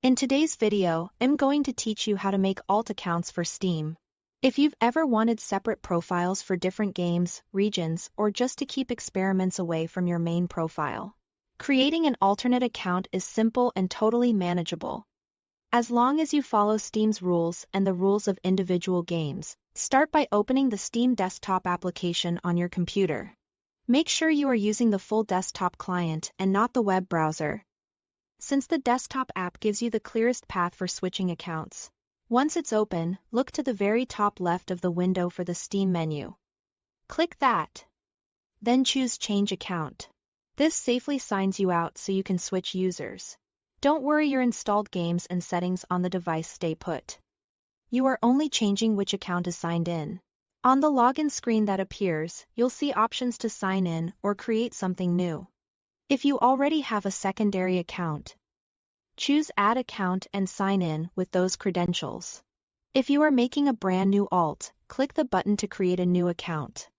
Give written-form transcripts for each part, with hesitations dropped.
In today's video, I'm going to teach you how to make alt accounts for Steam. If you've ever wanted separate profiles for different games, regions, or just to keep experiments away from your main profile, creating an alternate account is simple and totally manageable. As long as you follow Steam's rules and the rules of individual games, start by opening the Steam desktop application on your computer. Make sure you are using the full desktop client and not the web browser, since the desktop app gives you the clearest path for switching accounts. Once it's open, look to the very top left of the window for the Steam menu. Click that. Then choose Change Account. This safely signs you out so you can switch users. Don't worry, your installed games and settings on the device stay put. You are only changing which account is signed in. On the login screen that appears, you'll see options to sign in or create something new. If you already have a secondary account, choose Add Account and sign in with those credentials. If you are making a brand new alt, click the button to create a new account.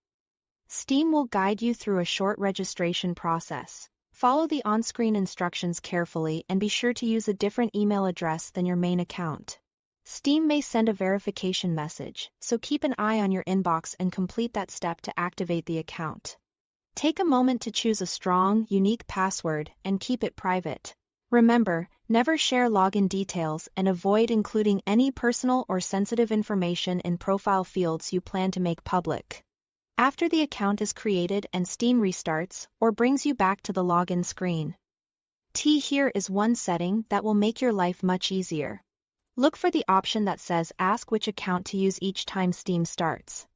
Steam will guide you through a short registration process. Follow the on-screen instructions carefully and be sure to use a different email address than your main account. Steam may send a verification message, so keep an eye on your inbox and complete that step to activate the account. Take a moment to choose a strong, unique password and keep it private. Remember, never share login details and avoid including any personal or sensitive information in profile fields you plan to make public. After the account is created and Steam restarts or brings you back to the login screen, here is one setting that will make your life much easier. Look for the option that says Ask which account to use each time Steam starts.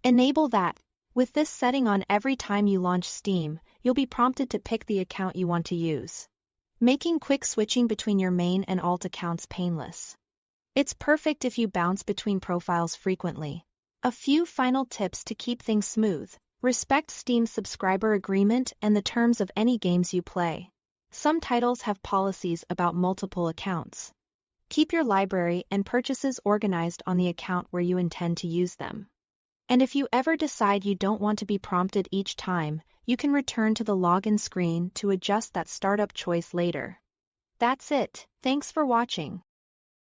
Enable that. With this setting on every time you launch Steam, you'll be prompted to pick the account you want to use, making quick switching between your main and alt accounts painless. It's perfect if you bounce between profiles frequently. A few final tips to keep things smooth. Respect Steam's subscriber agreement and the terms of any games you play. Some titles have policies about multiple accounts. Keep your library and purchases organized on the account where you intend to use them. And if you ever decide you don't want to be prompted each time, you can return to the login screen to adjust that startup choice later. That's it. Thanks for watching.